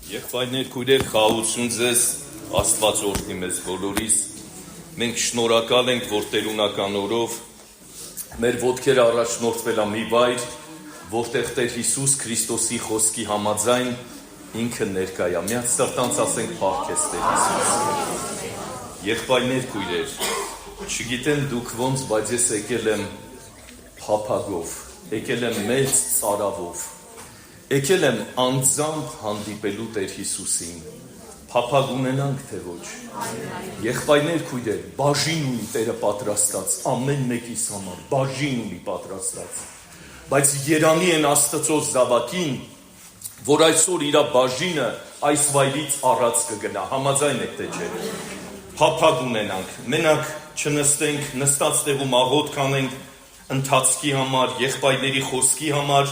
Եղբայրներ, քույրեր, խաղաղություն ձեզ, Աստված օրհնի մեզ բոլորիս։ Մենք շնորհակալ ենք, որ տերունական օրով մեր ոտքերը առաջնորդվել է մի վայր, որտեղ Տեր Հիսուս Քրիստոսի խոսքի համաձայն ինքը ներկա է։ Միած սրտանց ասենք փառք ես Տեր Հիսուս։ Եղբայրներ, քույրեր, չգիտեմ դուք ոնց, բայց ես եկել եմ փափագով, եկել եմ մեծ ծարավով, եկել եմ անձամբ հանդիպելու Տեր Հիսուսին, փափագ ունենանք թե ոչ։ Եղբայրներ, քույրեր, բաժին ունի Տերը պատրաստած, ամեն մեկիս համար, բաժին ունի պատրաստած, բայց երանի են Աստծո զավակին, որ այսօր իր բաժինը այս վայրից առած կգնա, համաձայն եք թե չէ։ Փափագ ունենանք, մենակ չնստենք, նստած տեղում աղոթք անենք ընթացքի համար, եղբայրների խոսքի համար,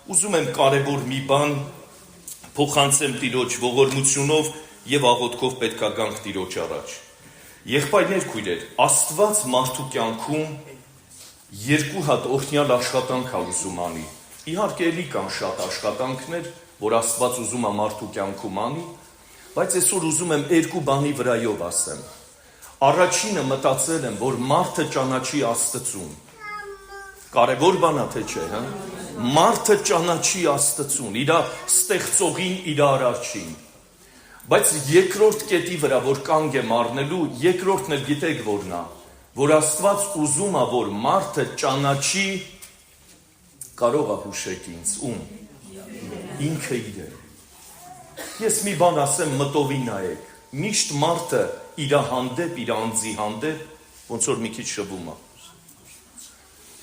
ուզում եմ կարևոր մի բան փոխանցեմ Տիրոջ ողորմությունով եւ աղոթքով պետքա գանք Տիրոջ առաջ։ Եղբայրներ, քույրեր, Աստված մարդու կյանքում երկու հատ օրհնյալ աշխատանք է ուզում անի։ Իհարկե էլի կան շատ աշխատանքներ, որ Աստված ուզում է մարդու կյանքում անի, բայց այսօր ուզում եմ երկու բանի վրայով ասեմ։ Առաջինը մտածել եմ, որ մարդը ճանաչի Աստծուն։ Կարևոր բան է թե չէ, հա։ Մարդը ճանաչի Աստծուն, իր ստեղծողին, իր արարչին։ Բայց երկրորդ կետի վրա, որ կանգ եմ առնելու, երկրորդն էլ գիտեք որն է, որ Աստված ուզում է, որ մարդը ճանաչի, կարող է հուշեք ինձ, ում։ Ինքը իրեն։ Ես մի բան ասեմ, մտովի նայեք, միշտ մարդը իր հանդեպ, իր անձի հանդեպ, ոնց որ մի քիչ շվում է։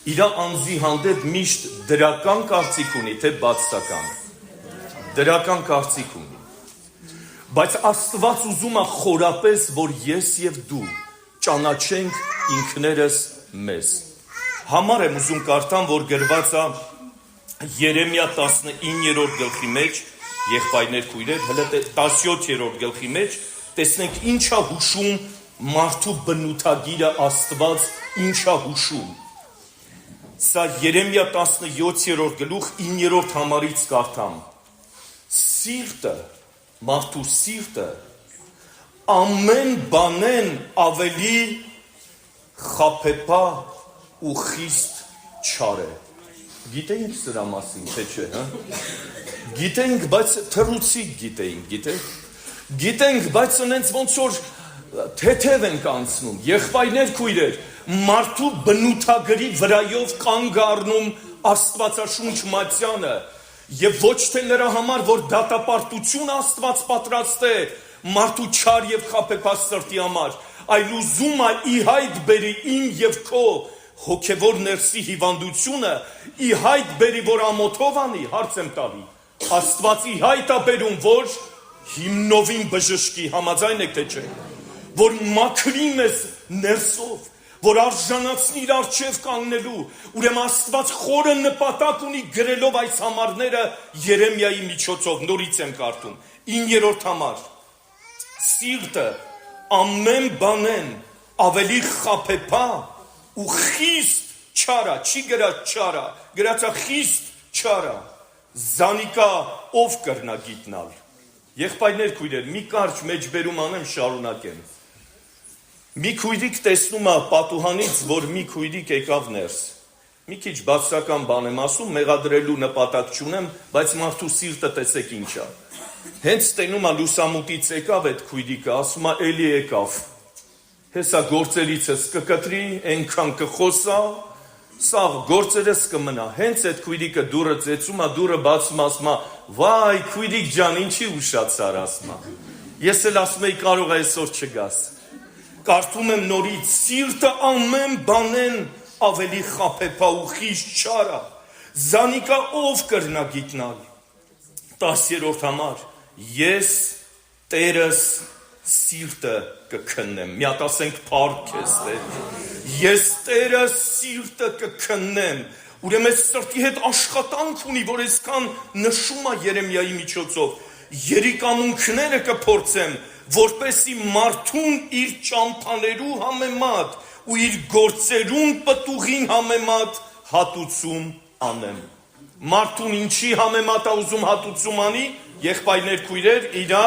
Իր անձի հանդեպ միշտ դրական կարծիք ունի, թե բացական։ Դրական կարծիք ունի։ Բայց Աստված ուզում է խորապես, որ ես եւ դու ճանաչենք ինքներս մեզ։ Համար եմ ուզում կարդամ, որ գրված է Երեմիա 19-րդ գլխի մեջ, եղբայրներ, քույրեր, հələ 17-րդ գլխի մեջ, տեսնենք ինչա հուշում մարդու բնութագիրը Աստված, ինչա հուշում։ Սա Երեմիա 17-րդ գլուխ 9-րդ համարից կարդամ։ Սիրտը, մարդու սիրտը ամեն բանեն ավելի խաբեբա ու խիստ չար է։ Գիտենք սրա մասին, թե չէ, հա։ Գիտենք, բայց թռուցիկ գիտենք, գիտեք։ Գիտենք, բայց ընենց ոնց որ թեթև ենք անցնում, եղբայրներ, քույրեր, մարդու բնութագրի վրայով կանգ առնում Աստվածաշունչ մատյանը եւ ոչ թե նրա համար, որ դատապարտություն Աստված պատրաստ է մարդու չար եւ խաբեբա սրտի համար, այլ ուզում է ի հայտ բերի իմ եւ քո հոգեվոր ներսի հիվանդությունը, ի հայտ բերի, որ ամոթով անի, հարց եմ տալի։ Աստված ի հայտ է բերում, որ հիմնովին բժշկի, համաձայն եք թե չէ, որ մաքրի մեզ ներսով, որ արժանացնի իր առջև կանգնելու, ուրեմն Աստված խորը նպատակ ունի գրելով այս համարները Երեմիայի միջոցով, նորից եմ կարդում, 9-րդ համար, սիրտը ամեն բանեն ավելի խաբեբա ու խիստ չարա, չի գրած չարա, գրածա խիստ չարա, զանիկա ով կրնա գիտնալ։ Եղբայրներ, քույրեր, մի կարճ մեջբերում անեմ, շարունակեմ։ Մի քույրիկ տեսնում է պատուհանից, որ մի քույրիկ եկավ ներս։ Մի քիչ բացական բան եմ ասում, մեղադրելու նպատակ չունեմ, բայց մարդու սիրտը տեսեք ինչ է։ Հենց տենում է լուսամուտից եկավ այդ քույրիկը, ասում է էլի եկավ։ Հեսա գործերիցս կկտրի, այնքան կխոսա, սաղ գործերս կմնա։ Հենց այդ քույրիկը դուրը ծեծում է, դուրը բացում, ասում է, վայ, քույրիկ ջան, ինչի ուշացար, ասում է։ Ես էլ ասում եի կարող է այսօր չգաս։ Կարդում եմ նորից, սիրտը ամեն բանեն ավելի խաբեբա ու խիստ չարա, զանիկա ով կրնա գիտնալ։ 10-րդ համար, ես Տերս սիրտը կքննեմ, միատ ասենք փառք ես Տեր, ես Տերս սիրտը կքննեմ, ուրեմն այս սրտի հետ աշխատանք ունի, որ այսքան նշում է Երեմիայի միջոցով, երիկամունքները կփորձեմ, որպեսի մարդուն իր ճամփաներու համեմատ ու իր գործերուն պտուղին համեմատ հատուցում անեմ։ Մարդուն ինչի համեմատ է ուզում հատուցում անի, եղբայրներ քույրեր իրա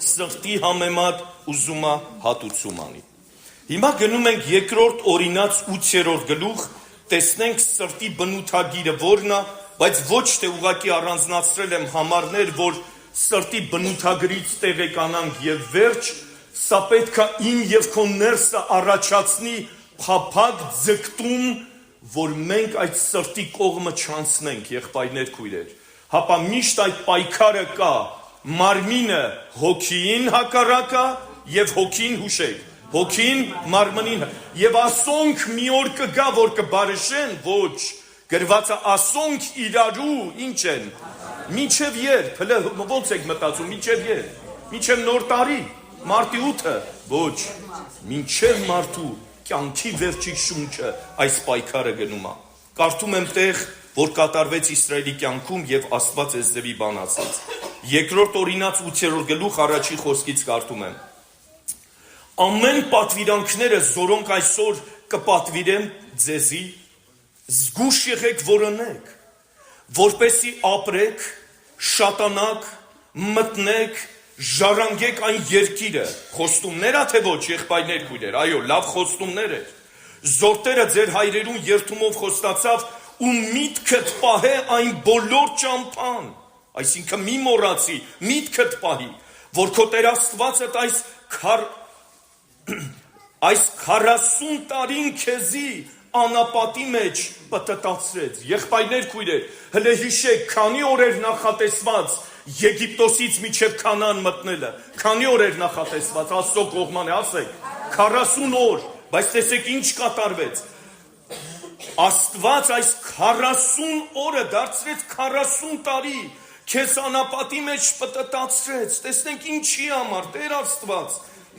սրտի համեմատ ուզումա հատուցում անի։ Հիմա գնում ենք երկրորդ օրինաց 8-րդ գլուխ, տեսնենք սրտի բնութագիրը որն է, բայց ոչ թե ուղղակի առանձնացրել եմ համարներ, որ սրտի բնութագրից տեղեկանանք եւ վերջ, սա պետք է իմ եւ քո ներսը առաջացնի փափակ ձգտում, որ մենք այդ սրտի կողմը չանցնենք, եղբայրներ քույրեր։ Հապա միշտ այդ պայքարը կա, մարմինը հոգին հակառակա եւ հոգին հուշեք, հոգին մարմնին եւ ասոնք մի օր կգա, որ կբարշեն, ոչ, գրված է ասոնք իրարու ինչ են, մինչև երբ, հələ ոնց եք մտածում, մինչև երբ, մինչև նոր տարի, մարտի 8-ը, ոչ, մինչև մարդու կյանքի վերջի շունչը այս պայքարը գնում է։ Կարդում եմ տեղ, որ կատարվեց Իսրայելի կյանքում եւ Աստված այս ձևի բան ասաց։ Երկրորդ օրինաց 8-րդ գլուխ առաջի խոսքից կարդում եմ. Ամեն պատվիրանքները, որոնք այսօր կպատվիրեմ ձեզի, զգուշ եղեք որոնեք, որպեսի ապրեք, շատանաք, մտնեք, ժառանգեք այն երկիրը, խոստումներ թե ոչ, եղբայրներ քույրեր, այո, լավ խոստումներ էր, զորտերը ձեր հայրերուն երթումով խոստացավ ու միտքդ պահե այն բոլոր ճամփան, այսինքն մի մոռացի, միտքդ պահի, որ քո Տեր Աստվածդ այս 40 տարին քեզի անապատի մեջ պտտացրեց, եղբայրներ քույրեր, հələ հիշեք, քանի օրեր նախատեսված Եգիպտոսից միջև Քանան մտնելը, քանի օր էր նախատեսված, Աստծո կողմանը, ասեք, 40 օր, բայց տեսեք ինչ կատարվեց, Աստված այս 40 օրը դարձրեց 40 տարի, քեզ անապատի մեջ պտտացրեց, տեսնենք ինչի համար, Տեր Աստված,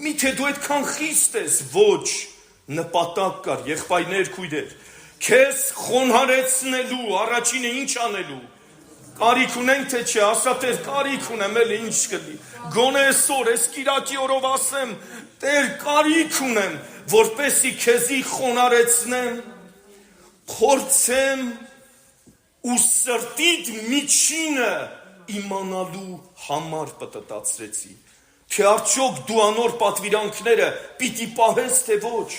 միթե դու այդքան խիստ ես, ոչ, նպատակ կար, եղբայրներ քույրեր, քեզ խոնհարեցնելու, առաջինը ինչ անելու, կարիք ունենք թե չէ, ասա Տեր, կարիք ունեմ, էլ ինչ կլի, գոնե այսօր, այս կիրակի օրով ասեմ, Տեր, կարիք ունեմ, որպեսի քեզի խոնարեցնեմ, փորձեմ ու սրտիդ միջինը իմանալու համար պտտացրեցի, թե արդյոք դու անոր պատվիրանքները պիտի պահես թե ոչ,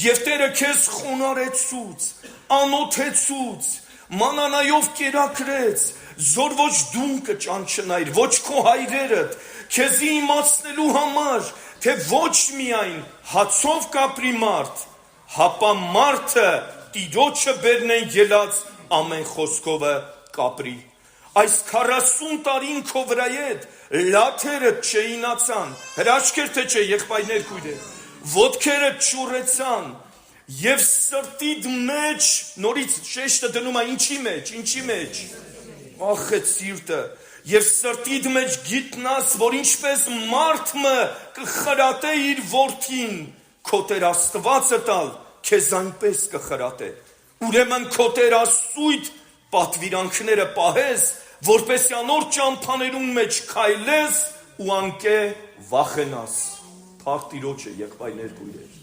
եւ Տերը քեզ խոնարեցուց, անոթեցուց, մանանայով կերակրեց, զոր ոչ դուն կճանչնայր, ոչ քո հայրերդ, քեզի իմացնելու համար, թե ոչ միայն հացով կապրի մարդ, հապա մարդը Տիրոջը բերնեն ելած ամեն խոսքովը կապրի։ Այս 40 տարին քո վրայեդ լաթերդ չեինացան, հրաշքեր թե չէ, եղբայրներ քույրեր, ոտքերդ չուռեցան, եւ սրտիդ մեջ, նորից շեշտը դնում է ինչի մեջ, ախետ սիրտը, եւ սրտիդ մեջ գիտնաս, որ ինչպես մարդը կխրատե իր որդին, քո Տեր Աստվածը տալ, քեզ այնպես կխրատե, ուրեմն քո Տեր Աստծույթ պատվիրանքները պահես, որպեսզի անոր ճամփաներուն մեջ քայլես ու անկե վախենաս, փառք Տիրոջը, եղբայրներ քույրեր,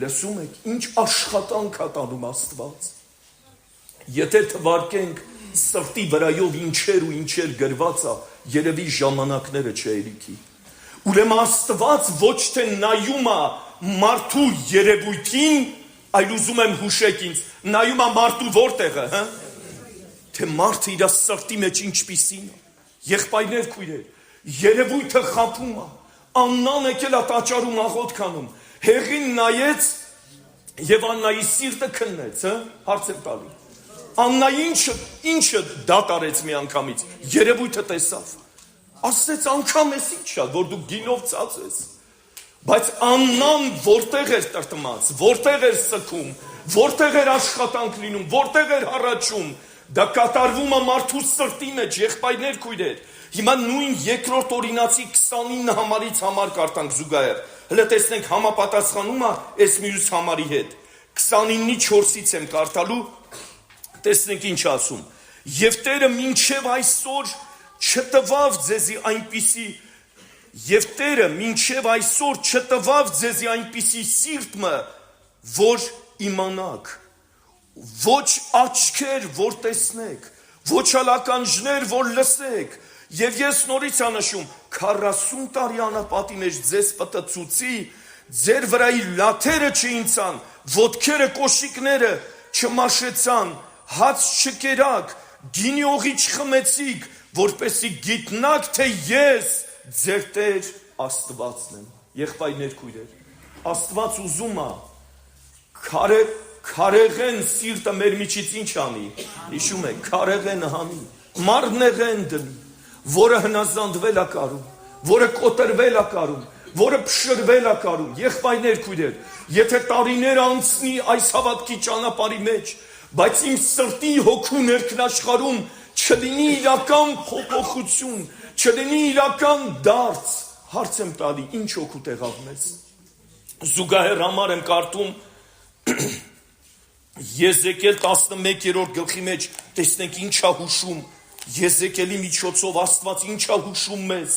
լսում եք, ինչ աշխատանք է տանում Աստված, եթե թվարկենք սրտի վրայով ինչեր ու ինչեր գրված է, երևի ժամանակները չերիքի, ուրեմն Աստված ոչ թե նայում է մարդու երևույթին, այլ ուզում եմ հուշեք ինձ, նայում է մարդու որտեղը, թե մարդը իր սրտի մեջ ինչպիսին է, եղբայրներ քույրեր, երևույթը խափում է, Աննան եկել է տաճարում աղոթք անում, հեղին նայեց եւ Աննայի սիրտը քննեց, հարց եմ տալի, Աննայի ինչը դատարեց մի անգամից, երևույթը տեսավ, ասեց անգամ ես ինչ է, որ դու գինով ծած ես, բայց Աննան որտեղ էր տրտմած, որտեղ էր սգում, որտեղ էր աշխատանք լինում, որտեղ էր հառաչում, դա կատարվում է մարդու սրտի մեջ, եղբայրներ քույրեր, հիմա նույն երկրորդ օրինացի 29 համարից համար կարդանք զուգահեռ, հələ տեսնենք համապատասխանում է այս մյուս համարի հետ, 29-ի 4-ից եմ կարդալու, տեսնենք ինչ ասում, եւ Տերը մինչև այսօր չտվավ ձեզի այնպիսի, եւ Տերը մինչև այսօր չտվավ ձեզի այնպիսի սիրտը, որ իմանաք, ոչ աչքեր, որ տեսնեք, Ոչալականջներ, որ լսեք, եւ ես նորից անշում 40 տարի անապատի մեջ ձեզ պտտցուցի, ձեր վրայի լաթերը չինցան, ոտքերը կոշիկները չմաշեցան, հաց չկերակ, գինի օղի չխմեցիք, որպեսի գիտնաք, թե ես ձեր Տեր Աստվածն եմ։ Եղբայրներ, քույրեր, Աստված ուզում է քարեղեն սիրտը մեր միջից ինչ անի, հիշում եք, քարեղենը հանի, մարմնեղեն դնի, որը հնազանդվել է կարում, որը կոտրվել է կարում, որը փշրվել է կարում։ Եղբայրներ, քույրեր, եթե տարիներ անցնի այս հավատքի ճանապարհի մեջ, բայց իմ սրտի հոգու ներքնաշխարհում չլինի իրական փոփոխություն, չլինի իրական դարձ, հարց եմ տալի, ինչ օգուտ եղավ մեզ։ Զուգահեռ համար եմ կարդում Եզեկիել 11-րդ գլխի մեջ, տեսնենք ինչ է հուշում, Եզեկիելի միջոցով Աստված ինչ է հուշում մեզ։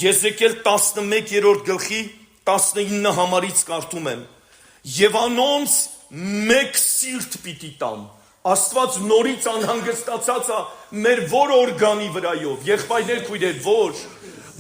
Եզեկիել 11-րդ գլխի 19 համարից կարդում եմ. Եվ անոնց մեկ սիրտ պիտի տամ։ Աստված նորից անհանգստացած է մեր որ օրգանի վրայով, եղբայրներ, քույրեր,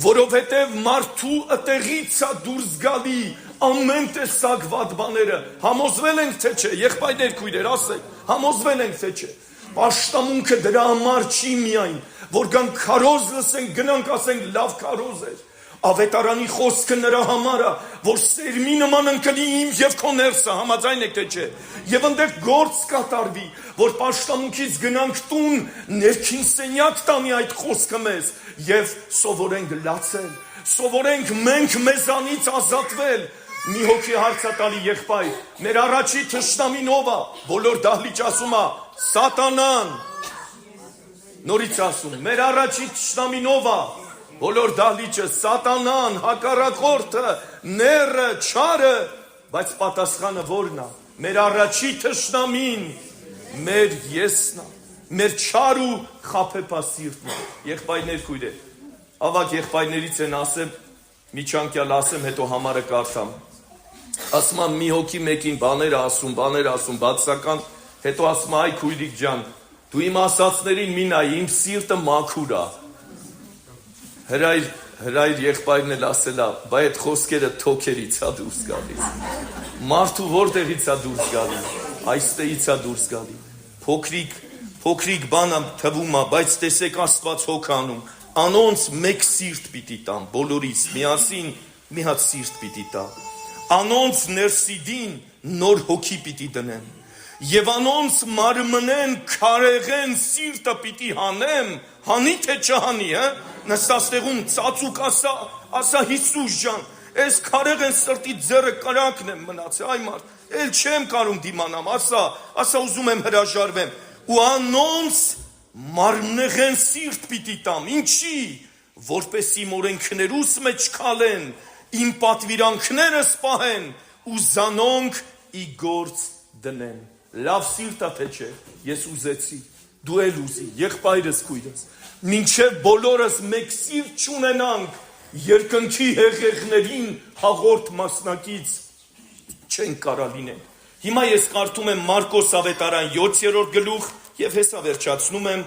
որովհետև մարդու ըտեղից է դուրս գալի ամեն տեսակ վատ բաները։ Համոզվել ենք, թե չէ, եղբայրներ, քույրեր, ասեք, համոզվել ենք, թե չէ։ Պաշտամունքը դրա համար չի միայն, որ գանք քարոզ լսենք, գնանք ասենք լավ քարոզ էր։ Ավետարանի խոսքը նրա համար է, որ սերմի նման ընկնի իմ եւ քո ներսը, համաձայն եք թե չէ։ Եվ այնտեղ գործ կատարվի, որ պաշտամունքից գնանք տուն, ներքին սենյակ տանի այդ խոսքը մեզ եւ սովորենք լացել, սովորենք մենք մեզանից ազատվել։ Մի հոգի հարցատալի եղբայր, մեր առաջի թշնամին ով է, բոլոր դահլիճ ասում է, Սատանան։ Նորից ասում, մեր առաջի թշնամին ով է, բոլոր դահլիճը, Սատանան, հակառակորդը, նեռը, չարը, բայց պատասխանը որն է, մեր առաջի թշնամին, մեր եսն է, մեր չար ու խաբեբասիրտն է։ Եղբայրներ, քույրեր, ավակ եղբայրներից են ասեմ, միջանկյալ ասեմ, հետո համարը կարդամ։ Ասում եմ մի հոգի մեկին բաներ ասում, բացական, հետո ասում այ քույրիկ ջան, դու իմ ասածներին մի նայ, իմ սիրտը մաքուր է։ Հրայր եղբայրն էլ ասել է, բայ այդ խոսքերը թոքերից է դուրս գալիս։ Մարդու որտեղից է դուրս գալի, այստեղից է դուրս գալի։ Փոքրիկ բան թվում է, բայց տեսեք Աստված հոգ անում, անոնց մեկ սիրտ պիտի տամ, բոլորից միասին մի հատ սիրտ պիտի տա։ Անոնց ներսիդին նոր հոգի պիտի դնեմ, եւ անոնց մարմնեն քարեղեն սիրտը պիտի հանեմ, հանի թե չհանի, նստաստեղում ծածուկ ասա Հիսուս ջան, այս քարեղեն սրտի ձեռը կրակն եմ մնացել, այ մարդ, էլ չեմ կարում դիմանամ, ասա ուզում եմ հրաժարվեմ, ու անոնց մարմնեղեն սիրտ պիտի տամ, ինչի, որպես իմ օրենքներուս մեջ քալեն, իմ պատվիրանքները սպահեն ու զանոնք ի գործ դնեն։ Լավ սիրտ է թե չէ, ես ուզեցի, դու էլ ուզի, եղբայրս քույրս, մինչև բոլորս մեկ սիրտ չունենանք, երկնքի հեղեղներին հաղորդ մասնակից չենք կարա լինենք։ Հիմա ես կարդում եմ Մարկոս ավետարան 7-րդ գլուխ եւ հեսա վերջացնում եմ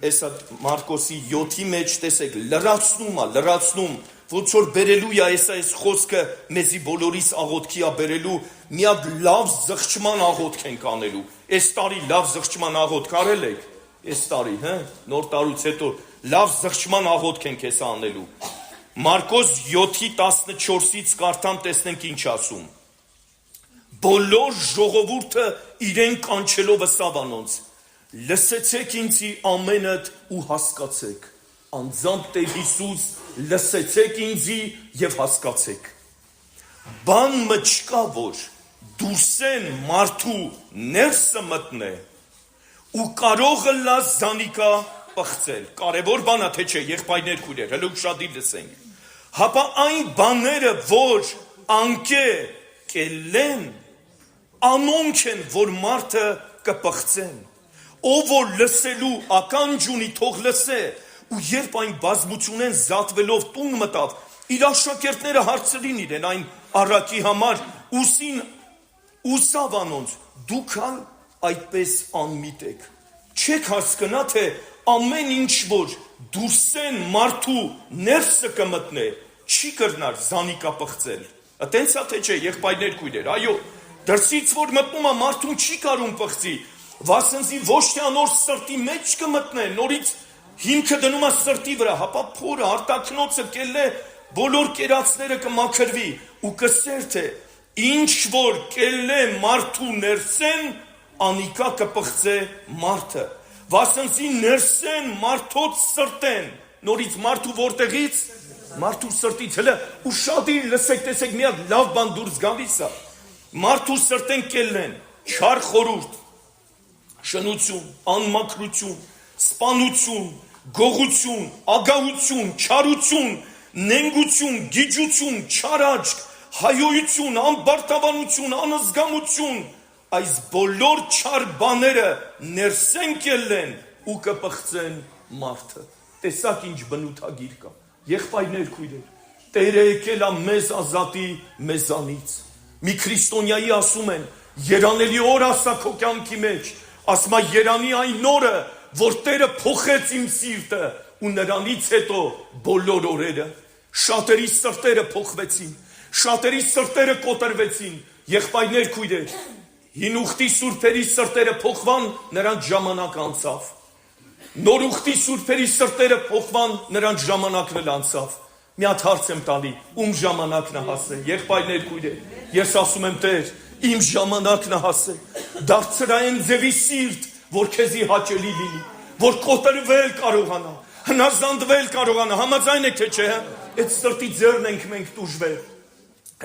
Էսա Մարկոսի 7-ի մեջ տեսեք լրացնում ոնց որ բերելու է այս խոսքը մեզի բոլորիս աղոթքի է բերելու մի հատ լավ զղջման աղոթք ենք անելու այս տարի լավ զղջման աղոթք արել եք այս տարի նոր տարուց հետո լավ զղջման աղոթք ենք հեսա անելու Մարկոս 7:14-ից կարդամ տեսնենք ինչ ասում բոլոր ժողովուրդը իրեն կանչելով ըսավ անոնց լսեցեք ինձի ամենդ ու հասկացեք անձամբ Տեր Հիսուս լսեցեք ինձի եւ հասկացեք բան մը չկա որ դուրսեն մարդու ներսը մտնե ու կարողը լա զանիկա պղծել կարևոր բան է թե չէ եղբայրներ քույրեր հələ ուշադիր լսենք հապա այն բաները որ անկե կելեն անոնք են որ մարդը կպղծեն ով որ լսելու ականջ ունի թող լսե ու երբ այն բազմությունեն զատվելով տուն մտավ իր աշակերտները հարցրին իրեն այն առակի համար ուսին ուսավ անոնց դուք այդպես անմիտ եք չեք հասկնա, թե ամեն ինչ, որ դուրսեն մարդու ներսը կմտնե, չի կրնար զանիկապղծել։ Տենց է թե չէ, եղբայրներ քույրեր, այո, դրսից որ մտնում է մարդուն չի կարում պղծի, վասնզի ոչ թե անոր սրտի մեջ կմտնե, նորից հիմքը դնում է սրտի վրա, հապա փորը, արտաքնոցը կելլե բոլոր կերածները կմաքրվի ու կսեր թե ինչ որ կելլե մարդու ներսեն անիկա կպղծե մարդը, վասնզի ներսեն մարդոց սրտեն, նորից մարդու որտեղից, մարդու սրտից, հլը ուշադիր լսեք, տեսեք մի հատ լավ բան դուրս գալիս է, մարդու սրտեն կելլեն, չար խորուրդ, շնություն, անմաքրություն, սպանություն, գողություն, ագահություն, չարություն, նենգություն, գիջություն, չարաճք, հայոյություն, անբարտավանություն, անզգամություն, այս բոլոր չար բաները ներսեն կելեն ու կպղծեն մարդը։ Տեսակ ինչ բնութագիր կա, եղբայրներ քույրեր, Տերը եկել է մեզ ազատի մեզանից։ Մի քրիստոնյայի ասում են, երանելի օր ասա քո կյանքի մեջ, ասում է երանի այն օրը, որ Տերը փոխեց իմ սիրտը ու նրանից հետո բոլոր օրերը, շատերի սրտերը փոխվեցին, շատերի սրտերը կոտրվեցին, եղբայրներ քույրեր, հին ուխտի սուրբերի սրտերը փոխվան, նրանց ժամանակ անցավ, նոր ուխտի սուրբերի սրտերը փոխվան, նրանց ժամանակն էլ անցավ, մի հատ հարց եմ տալի, ում ժամանակն է հասել, եղբայրներ քույրեր, ես ասում եմ Տեր, իմ ժամանակն է հասել, դարձրային ձևի սիրտ, որ քեզի հաճելի լինի, որ կոտրվել կարողանա, հնազանդվել կարողանա, համաձայն եք թե չէ, այդ սրտի ձեռն ենք մենք տուժվել,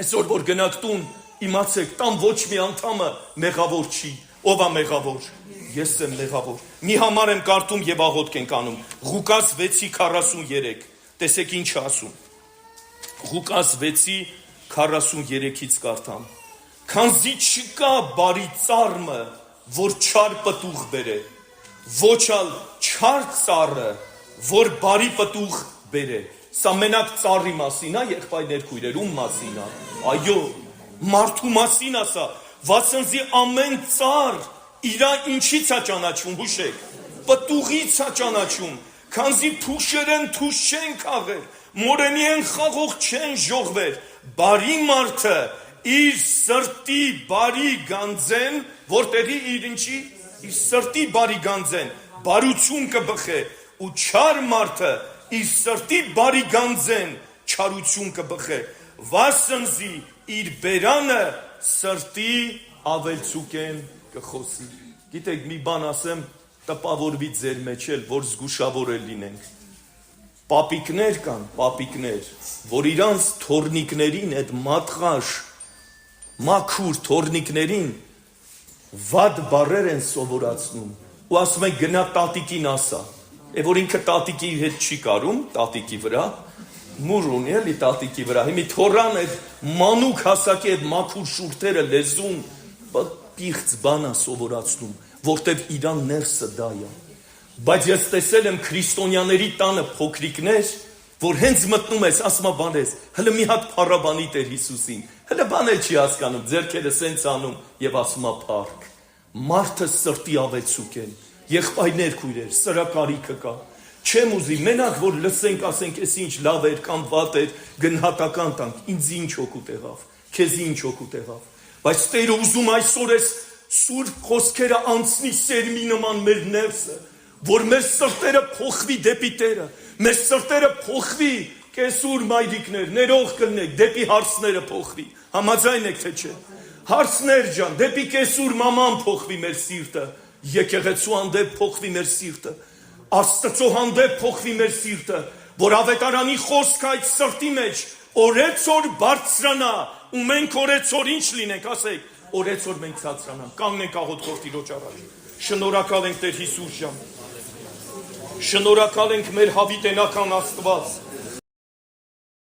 այսօր որ գնաք տուն, իմացեք, տան ոչ մի անդամը մեղավոր չի, ով է մեղավոր, ես եմ մեղավոր, մի համար եմ կարդում և աղոթք ենք անում, Ղուկաս 6:43, տեսեք ինչ ասում, Ղուկաս 6:43-ից կարդամ, քանզի չկա բարի ծառը, որ չար պտուղ բերե, ոչ ալ չար ծառը, որ բարի պտուղ բերե, սա մենակ ծառի մասին է, եղբայրներ քույրեր, ում մասին է, այո, մարդու մասին ասա, վասնզի ամեն ծառ իրա ինչից է ճանաչում, հուշեք, պտուղից է ճանաչում, քանզի թուշերեն թուշ չեն քաղեր, մորենի են խաղող չեն ժողվեր, բարի մարդը իր սրտի բարի գանձեն, որտեղի իր ինչի, իր սրտի բարի գանձեն, բարություն կբխե, ու չար մարդը իր սրտի բարի գանձեն, չարություն կբխե, վասնզի իր բերանը սրտի ավելցուկեն կխոսի։ Գիտեք, մի բան ասեմ, տպավորվի ձեր մեջ էլ, որ զգուշավոր լինենք։ Պապիկներ կան, պապիկներ, որ իրանց թորնիկներին, այդ մատղաշ, մաքուր թորնիկներին վատ բառեր են սովորացնում ու ասում են գնա տատիկին ասա, որ ինքը տատիկի հետ չի կարում, տատիկի վրա, մուր ունի էլի տատիկի վրա, հիմի թորան այդ մանուկ հասակի այդ մաքուր շուրթերը լեզուն պիղծ բան է սովորացնում, որտև իրան ներսը դա է, բայց ես տեսել եմ քրիստոնյաների տանը փոքրիկներ, որ հենց մտնում ես, ասում բանես, հլը մի հատ փառաբանի Տեր Հիսուսին, հլը բան էլ չի հասկանում, ձեռքերը սենց անում եւ ասում փառք, մարդը սրտի ավեցուկ են, եղբայրներ քույրեր, սրա կարիքը կա, չեմ ուզի, մենակ որ լսենք, ասենք, էս ինչ լավ էր կամ վատ էր, գնահատական տանք, ինձ ինչ օգուտ եղավ, քեզ ինչ օգուտ եղավ, բայց Տերը ուզում այսօր էս սուրբ խոսքերը անցնի սերմի նման մեր ներսը, որ մեր սրտերը փոխվի դեպի Տերը, մեր սրտերը փոխվի, կեսուր մայրիկներ, ներող կլնեք, դեպի հարցները փոխվի, համաձայն եք թե չէ, հարցներ ջան, դեպի կեսուր մաման փոխվի մեր սիրտը, եկեղեցու հանդեպ փոխվի մեր սիրտը, Աստծո հանդեպ փոխվի մեր սիրտը, որ ավետարանի խոսքը այդ սրտի մեջ օրեցօր բարձրանա, ու մենք օրեցօր ինչ լինենք, ասեք, օրեցօր մենք ցածրանանք, կանգնենք աղոթքով Տիրոջ առաջ, շնորհակալ ենք Տեր Հիսուս ջան, շնորհակալ ենք մեր հավիտենական Աստված,